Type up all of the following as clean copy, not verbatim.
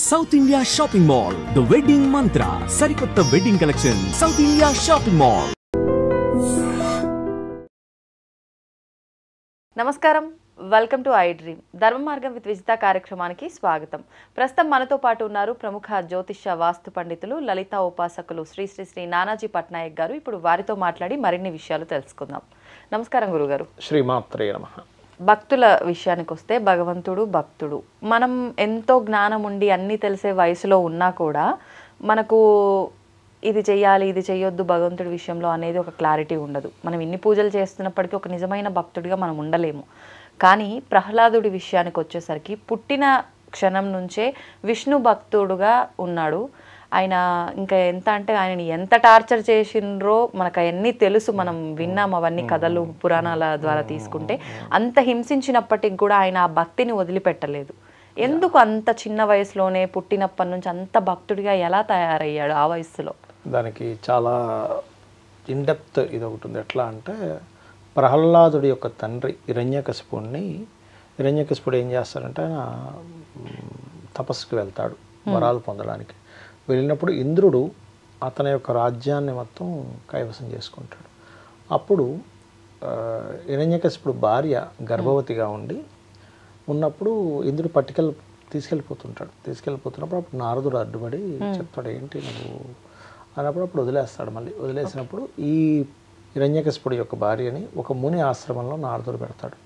South India shopping mall the wedding మంత్ర సరికొత్త wedding collection south India shopping mall. నమస్కారం, welcome to I dream. ధర్మ మార్గం with Vijitha కార్యక్రమానికి స్వాగతం. ప్రస్తుతం మనతో పాటు ఉన్నారు ప్రముఖ జ్యోతిష్య వాస్తు పండితులు లలిత ఉపాసకులు శ్రీ శ్రీ శ్రీ నానాజీ పట్నాయక్ గారు. ఇప్పుడు వారితో మాట్లాడి మరిన్ని విషయాలు తెలుసుకుందాం. నమస్కారం గురుగారు. శ్రీమాత్రే నమః. భక్తుల విషయానికి వస్తే భగవంతుడు భక్తుడు. మనం ఎంతో జ్ఞానం ఉండి అన్నీ తెలిసే వయసులో ఉన్నా కూడా మనకు ఇది చెయ్యాలి ఇది చెయ్యొద్దు భగవంతుడి విషయంలో అనేది ఒక క్లారిటీ ఉండదు. మనం ఇన్ని పూజలు చేస్తున్నప్పటికీ ఒక నిజమైన భక్తుడిగా మనం ఉండలేము. కానీ ప్రహ్లాదుడి విషయానికి వచ్చేసరికి పుట్టిన క్షణం నుంచే విష్ణు భక్తుడుగా ఉన్నాడు. ఆయన ఇంకా ఎంత అంటే ఆయనని ఎంత టార్చర్ చేసిండ్రో మనకు అవన్నీ తెలుసు, మనం విన్నాం అవన్నీ కథలు పురాణాల ద్వారా తీసుకుంటే. అంత హింసించినప్పటికి కూడా ఆయన ఆ భక్తిని వదిలిపెట్టలేదు. ఎందుకు అంత చిన్న వయసులోనే పుట్టినప్పటి నుంచి అంత భక్తుడిగా ఎలా తయారయ్యాడు ఆ వయసులో? దానికి చాలా ఇన్డెప్త్ ఇది ఒకటి ఉంది. ఎట్లా అంటే ప్రహ్లాదుడి యొక్క తండ్రి హిరణ్యకశిపుడు ఏం చేస్తాడంటే ఆయన తపస్సుకు వెళ్తాడు వరాలు పొందడానికి. వెళ్ళినప్పుడు ఇంద్రుడు అతని యొక్క రాజ్యాన్ని మొత్తం కైవసం చేసుకుంటాడు. అప్పుడు హిరణ్యకశిపుడు భార్య గర్భవతిగా ఉన్నప్పుడు ఇంద్రుడు తీసుకెళ్ళిపోతున్నప్పుడు అప్పుడు నారదుడు అడ్డుపడి చెప్తాడు, ఏంటి నువ్వు అన్నప్పుడు వదిలేస్తాడు. మళ్ళీ వదిలేసినప్పుడు ఈ హిరణ్యకశిపుడు యొక్క భార్యని ఒక ముని ఆశ్రమంలో నారదుడు పెడతాడు.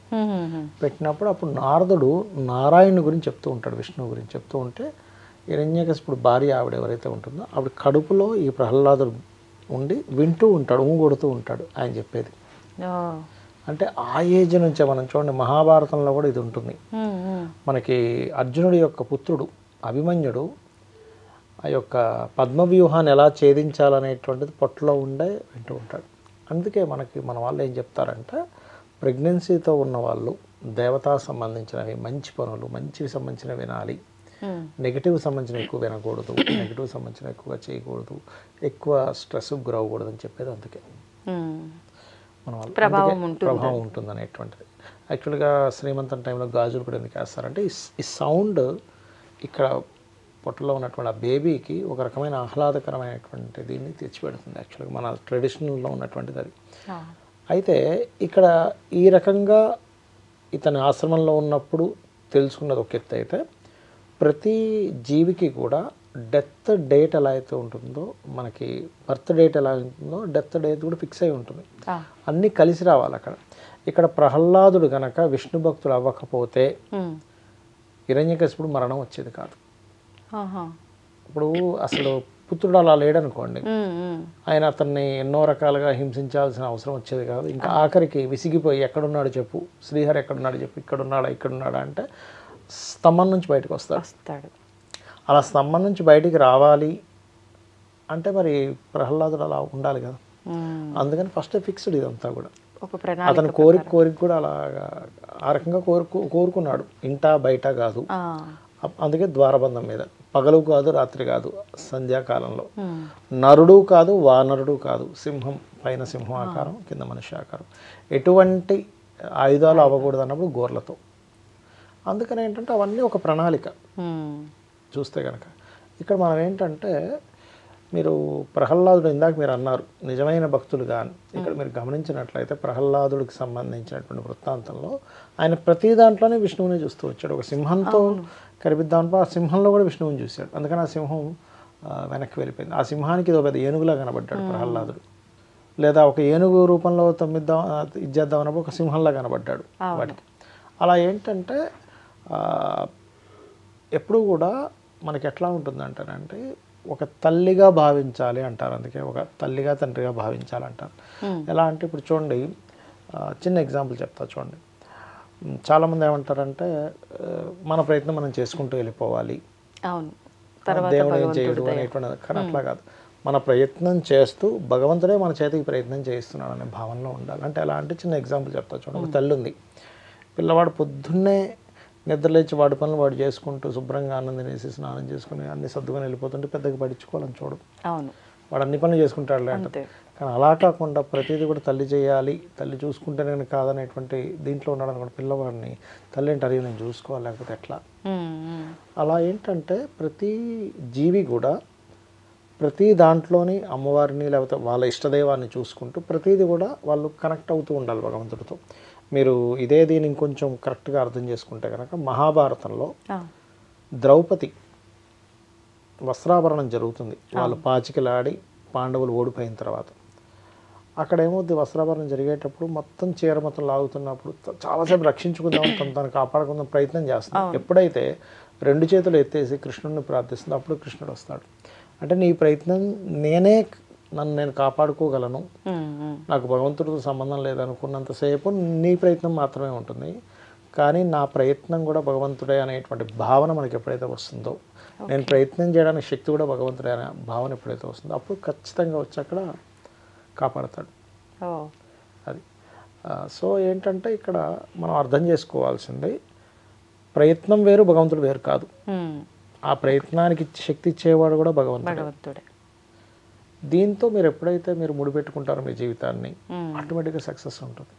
పెట్టినప్పుడు అప్పుడు నారదుడు నారాయణుని గురించి చెప్తూ ఉంటాడు, విష్ణువు గురించి చెప్తూ ఉంటే హిరణ్యకశిపుడు భార్య ఆవిడ ఎవరైతే ఉంటుందో ఆవిడ కడుపులో ఈ ప్రహ్లాదుడు ఉండి వింటూ ఉంటాడు, ఊగొడుతూ ఉంటాడు ఆయన చెప్పేది. అంటే ఆ ఏజ్ నుంచే మనం చూడండి, మహాభారతంలో కూడా ఇది ఉంటుంది. మనకి అర్జునుడి యొక్క పుత్రుడు అభిమన్యుడు ఆ యొక్క పద్మవ్యూహాన్ని ఎలా ఛేదించాలనేటువంటిది పొట్టలో వింటూ ఉంటాడు. అందుకే మన వాళ్ళు ఏం చెప్తారంటే ప్రెగ్నెన్సీతో ఉన్న వాళ్ళు దేవతా సంబంధించినవి మంచి పనులు మంచివి సంబంధించినవి వినాలి, నెగిటివ్ సంబంధించిన ఎక్కువ వినకూడదు, నెగిటివ్ సంబంధించిన ఎక్కువగా చేయకూడదు, ఎక్కువ స్ట్రెస్కి గురవ్వకూడదు అని చెప్పేది. అందుకే మన వాళ్ళు ప్రభావం ఉంటుంది అనేటువంటిది. యాక్చువల్గా శ్రీమంతం టైంలో గాజులు కూడా ఎందుకు వేస్తారంటే ఈ సౌండ్ ఇక్కడ పొట్టలో ఉన్నటువంటి ఆ బేబీకి ఒక రకమైన ఆహ్లాదకరమైనటువంటి దీన్ని తెచ్చిపెడుతుంది. యాక్చువల్గా మన ట్రెడిషనల్లో ఉన్నటువంటిది అది. అయితే ఇక్కడ ఈ రకంగా ఇతని ఆశ్రమంలో ఉన్నప్పుడు తెలుసుకున్నది ఒక ఎత్తు అయితే, ప్రతి జీవికి కూడా డెత్ డేట్ ఎలా అయితే ఉంటుందో, మనకి బర్త్ డేట్ ఎలా ఉంటుందో డెత్ డేట్ కూడా ఫిక్స్ అయి ఉంటుంది. అన్నీ కలిసి రావాలి అక్కడ. ఇక్కడ ప్రహ్లాదుడు గనక విష్ణు భక్తుడు అవ్వకపోతే హిరణ్యకశిపుడు మరణం వచ్చేది కాదు. ఇప్పుడు అసలు పుత్రుడు అలా లేడనుకోండి, ఆయన అతన్ని ఎన్నో రకాలుగా హింసించాల్సిన అవసరం వచ్చేది కాదు. ఇంకా ఆఖరికి విసిగిపోయి ఎక్కడున్నాడు చెప్పు, శ్రీహరి ఎక్కడున్నాడు చెప్పు, ఇక్కడున్నాడా అంటే స్తంభం నుంచి బయటకు వస్తాడు. అలా స్తంభం నుంచి బయటికి రావాలి అంటే మరి ప్రహ్లాదుడు అలా ఉండాలి కదా. అందుకని ఫస్ట్ ఫిక్స్డ్ ఇదంతా కూడా. అతని కోరిక కూడా అలాగా ఆ రకంగా కోరుకున్నాడు, ఇంటా బయట కాదు. అందుకే ద్వారబంధం మీద పగలు కాదు రాత్రి కాదు, సంధ్యాకాలంలో నరుడు కాదు వానరుడు కాదు, సింహం పైన సింహం ఆకారం కింద మనిషి ఆకారం, ఎటువంటి ఆయుధాలు అవ్వకూడదు అన్నప్పుడు గోర్లతో. అందుకని ఏంటంటే అవన్నీ ఒక ప్రణాళిక చూస్తే కనుక. ఇక్కడ మనం ఏంటంటే మీరు ప్రహ్లాదుడు ఇందాక మీరు అన్నారు నిజమైన భక్తులు కానీ, ఇక్కడ మీరు గమనించినట్లయితే ప్రహ్లాదుడికి సంబంధించినటువంటి వృత్తాంతంలో ఆయన ప్రతి దాంట్లోనే విష్ణువుని చూస్తూ వచ్చాడు. ఒక సింహంతో కనిపిద్దామని ఆ సింహంలో కూడా విష్ణువుని చూశాడు. అందుకని ఆ సింహం వెనక్కి వెళ్ళిపోయింది. ఆ సింహానికి ఇదో పెద్ద ఏనుగులా కనబడ్డాడు ప్రహ్లాదుడు. లేదా ఒక ఏనుగు రూపంలో ఇచ్చేద్దాం అన్నప్పుడు ఒక సింహంలా కనబడ్డాడు వాటికి. అలా ఏంటంటే ఎప్పుడు కూడా మనకి ఎట్లా ఉంటుందంటారంటే ఒక తల్లిగా భావించాలి అంటారు. అందుకే ఒక తల్లిగా తండ్రిగా భావించాలంటారు. ఎలా అంటే ఇప్పుడు చూడండి, చిన్న ఎగ్జాంపుల్ చెప్తా చూడండి. చాలామంది ఏమంటారంటే మన ప్రయత్నం మనం చేసుకుంటూ వెళ్ళిపోవాలి, దేవుడు ఏం చేయడు అనేటువంటిది. కానీ అట్లా కాదు, మన ప్రయత్నం చేస్తూ భగవంతుడే మన చేతికి ప్రయత్నం చేస్తున్నాడు అనే భావనలో ఉండాలి. అంటే ఎలా అంటే చిన్న ఎగ్జాంపుల్ చెప్తా చూడండి. ఒక తల్లి ఉంది, పిల్లవాడు పొద్దున్నే నిద్రలేచి వాడి పనులు వాడు చేసుకుంటూ శుభ్రంగా ఆనందం వేసి స్నానం చేసుకుని అన్ని సర్దుకొని వెళ్ళిపోతుంటే పెద్దగా పట్టించుకోవాలని చూడదు. వాడు అన్ని పనులు చేసుకుంటాడులే అంటారు. కానీ అలా కాకుండా ప్రతిదీ కూడా తల్లి చేయాలి, తల్లి చూసుకుంటే నేను కాదనేటువంటి దీంట్లో ఉన్నాడు అనుకోండి పిల్లవాడిని, తల్లి అంటారు నేను చూసుకోవాలి లేకపోతే ఎట్లా. అలా ఏంటంటే ప్రతి జీవి కూడా ప్రతి దాంట్లోని అమ్మవారిని లేకపోతే వాళ్ళ ఇష్టదైవాన్ని చూసుకుంటూ ప్రతిదీ కూడా వాళ్ళు కనెక్ట్ అవుతూ ఉండాలి భగవంతుడితో. మీరు ఇదే దీన్ని ఇంకొంచెం కరెక్ట్గా అర్థం చేసుకుంటే కనుక మహాభారతంలో ద్రౌపది వస్త్రాభరణం జరుగుతుంది, వాళ్ళు పాచికలాడి పాండవులు ఓడిపోయిన తర్వాత. అక్కడ ఏమవుద్ది, వస్త్రాభరణం జరిగేటప్పుడు మొత్తం చీర మొత్తం లాగుతున్నప్పుడు చాలాసేపు రక్షించుకుందాం, తను కాపాడుకుందాం ప్రయత్నం చేస్తాం. ఎప్పుడైతే 2 చేతులు ఎత్తేసి కృష్ణుడిని ప్రార్థిస్తుందో అప్పుడు కృష్ణుడు వస్తాడు. అంటే నీ ప్రయత్నం నన్ను నేను కాపాడుకోగలను, నాకు భగవంతుడితో సంబంధం లేదనుకున్నంతసేపు నీ ప్రయత్నం మాత్రమే ఉంటుంది, కానీ నా ప్రయత్నం కూడా భగవంతుడే అనేటువంటి భావన మనకి ఎప్పుడైతే వస్తుందో, నేను ప్రయత్నం చేయడానికి శక్తి కూడా భగవంతుడే అనే భావన ఎప్పుడైతే వస్తుందో అప్పుడు ఖచ్చితంగా వచ్చి అక్కడ కాపాడతాడు. అది సో ఏంటంటే ఇక్కడ మనం అర్థం చేసుకోవాల్సింది ప్రయత్నం వేరు భగవంతుడు వేరు కాదు. ఆ ప్రయత్నానికి శక్తి ఇచ్చేవాడు కూడా భగవంతుడే. దీంతో మీరు ఎప్పుడైతే మీరు ముడిపెట్టుకుంటారో మీ జీవితాన్ని ఆటోమేటిక్గా సక్సెస్ ఉంటుంది.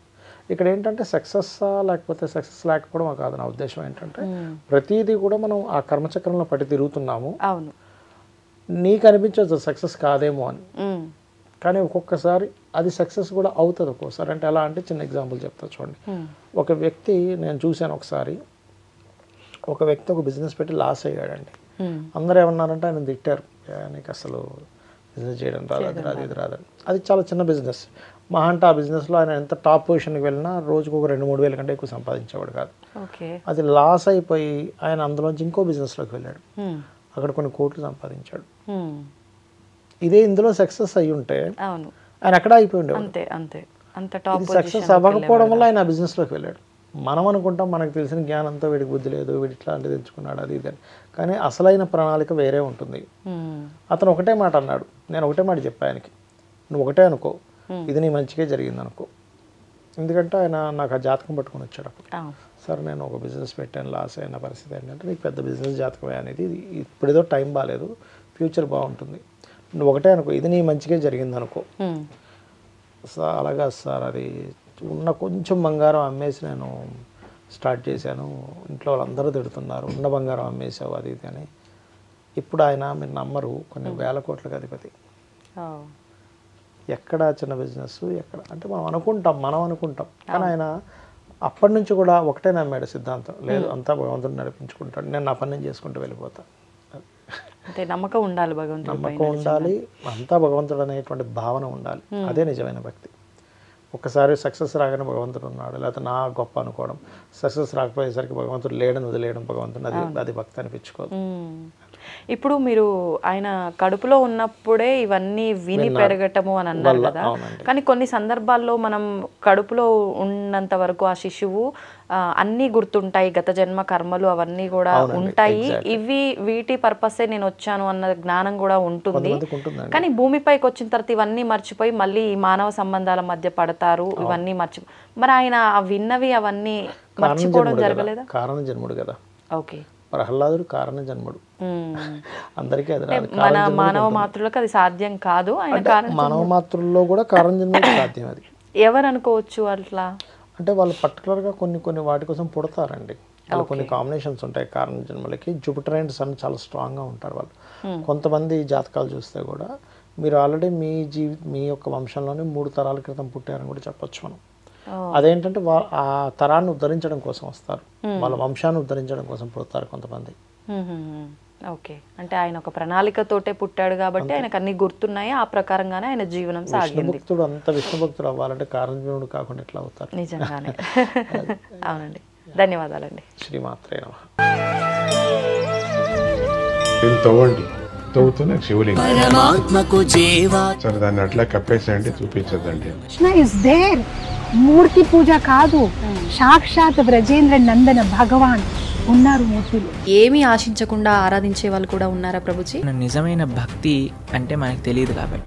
ఇక్కడ ఏంటంటే సక్సెస్సా లేకపోతే సక్సెస్ లేకపోవడం కాదు. నా ఉద్దేశం ఏంటంటే ప్రతిదీ కూడా మనం ఆ కర్మచక్రంలో పట్టి తిరుగుతున్నాము. నీకు అనిపించవచ్చు సక్సెస్ కాదేమో అని, కానీ ఒక్కొక్కసారి అది సక్సెస్ కూడా అవుతుంది ఒక్కోసారి. అంటే ఎలా అంటే చిన్న ఎగ్జాంపుల్ చెప్తా చూడండి. ఒక వ్యక్తి నేను చూశాను ఒకసారి, ఒక వ్యక్తి ఒక బిజినెస్ పెట్టి లాస్ అయ్యాడండి. అందరూ ఏమన్నారంటే ఆయన తిట్టారు, నీకు అసలు బిజినెస్ చేయడం రాదు, అది రాదు, ఇది రాదని. అది చాలా చిన్న బిజినెస్. మహా అంటే ఆ బిజినెస్లో ఆయన ఎంత టాప్ పొజిషన్కి వెళ్ళినా రోజుకు ఒక 2-3 వేల కంటే ఎక్కువ సంపాదించేవాడు కాదు. అది లాస్ అయిపోయి ఆయన అందులోంచి ఇంకో బిజినెస్లోకి వెళ్ళాడు, అక్కడ కొన్ని కోట్లు సంపాదించాడు. ఇదే ఇందులో సక్సెస్ అయ్యి ఉంటే ఆయన అక్కడ అయిపోయి ఉండేవాడు. సక్సెస్ అవ్వకపోవడం వల్ల ఆయన ఆ బిజినెస్లోకి వెళ్ళాడు. మనం అనుకుంటాం మనకు తెలిసిన జ్ఞానంతో వీడికి బుద్ధి లేదు, వీడి ఇట్లాంటిది తెచ్చుకున్నాడు అది ఇది అని, కానీ అసలైన ప్రణాళిక వేరే ఉంటుంది. అతను ఒకటే మాట అన్నాడు, నేను ఒకటే మాట చెప్పా ఆయనకి, నువ్వు ఒకటే అనుకో, ఇది నీ మంచిగా జరిగింది అనుకో. ఎందుకంటే ఆయన నాకు ఆ జాతకం పట్టుకొని వచ్చాడు అప్పుడు. సార్ నేను ఒక బిజినెస్ పెట్టాను, లాస్ అయిన పరిస్థితి ఏంటంటే నీకు పెద్ద బిజినెస్ జాతకమే అనేది, ఇప్పుడు ఏదో టైం బాగాలేదు, ఫ్యూచర్ బాగుంటుంది, నువ్వు ఒకటే అనుకో, ఇది నీ మంచిగా జరిగింది అనుకో. సార్ అలాగా సార్, అది ఉన్న కొంచెం బంగారం అమ్మేసి నేను స్టార్ట్ చేశాను, ఇంట్లో వాళ్ళందరూ తిడుతున్నారు, ఉన్న బంగారం అమ్మేసావు అది ఇది అని. ఇప్పుడు ఆయన మీరు నమ్మరు, కొన్ని వేల కోట్లకు అధిపతి. ఎక్కడ చిన్న బిజినెస్ ఎక్కడ అంటే మనం అనుకుంటాం కానీ ఆయన అప్పటి నుంచి కూడా ఒకటే నమ్మాడు సిద్ధాంతం, లేదు అంతా భగవంతుడు నడిపించుకుంటాడు, నేను నా పని నేను చేసుకుంటూ వెళ్ళిపోతాను. నమ్మకం ఉండాలి, నమ్మకం ఉండాలి, అంతా భగవంతుడు అనేటువంటి భావన ఉండాలి. అదే నిజమైన భక్తి. ఒక్కసారి సక్సెస్ రాగానే భగవంతుడు ఉన్నాడు, లేకపోతే నా గొప్ప అనుకోవడం, సక్సెస్ రాకపోయేసరికి భగవంతుడు లేడని వదిలేయడం భగవంతుడు, అది భక్తి అనిపించుకోదు. ఇప్పుడు మీరు ఆయన కడుపులో ఉన్నప్పుడే ఇవన్నీ విని పెరగటము అని అన్నారు కదా, కానీ కొన్ని సందర్భాల్లో మనం కడుపులో ఉన్నంత వరకు ఆ శిశువు అన్నీ గుర్తుంటాయి, గత జన్మ కర్మలు అవన్నీ కూడా ఉంటాయి, వీటి పర్పసే నేను వచ్చాను అన్న జ్ఞానం కూడా ఉంటుంది. కానీ భూమిపైకి వచ్చిన తర్వాత ఇవన్నీ మర్చిపోయి మళ్ళీ మానవ సంబంధాల మధ్య పడతారు, ఇవన్నీ మరి ఆయన విన్నవి అవన్నీ మర్చిపోవడం జరగలేదా? కారణ జన్ముడు కదా. ఓకే, ప్రహ్లాదుడు కారణ జన్ముడు, అందరికీ అది మన మానవ మాతృలకు అది సాధ్యం కాదు. మానవ మాతృల్లో కూడా కారణ జన్ముడు సాధ్యం. అది ఎవరు అనుకోవచ్చు అట్లా అంటే వాళ్ళు పర్టికులర్గా కొన్ని వాటి కోసం పుడతారండి. వాళ్ళు కొన్ని కాంబినేషన్స్ ఉంటాయి కారణ జన్మలకి. జూపిటర్ అండ్ సన్ చాలా స్ట్రాంగ్గా ఉంటారు వాళ్ళు. కొంతమంది జాతకాలు చూస్తే కూడా మీరు ఆల్రెడీ మీ యొక్క వంశంలోనే 3 తరాల క్రితం పుట్టారని కూడా చెప్పొచ్చు మనం. అదేంటంటే ఆ తరాన్ని ఉద్ధరించడం కోసం వస్తారు, వాళ్ళ వంశాన్ని ఉద్ధరించడం కోసం పుడతారు కొంతమంది. ఓకే, అంటే ఆయన ఒక ప్రణాళికతోటే పుట్టాడు కాబట్టి ఆయనకు అన్ని గుర్తున్నాయి, ఆ ప్రకారంగానే ఆయన జీవనం సాగింది. భక్తుడు అంత విష్ణు భక్తుడు అవ్వాలంటే కారణజన్ముడు కాకుండా ఎట్లా అవుతారు? నిజంగానే. అవునండి, ధన్యవాదాలండి. శ్రీమాత్రే నమః. తవ్వండి, తవ్వుతున్న శివలింగం సరే దాన్ని అట్లా కప్పేసేయండి, చూపించదండి. కృష్ణ ఇస్ దేర్, మూర్తి పూజ కాదు, సాక్షాత్ బ్రజేంద్ర నందన భగవాన్ ఉన్నారు మూర్తిలో. ఏమీ ఆశించకుండా ఆరాధించే వాళ్ళు కూడా ఉన్నారా ప్రభుజీ? నిజమైన భక్తి అంటే మనకు తెలియదు కాబట్టి.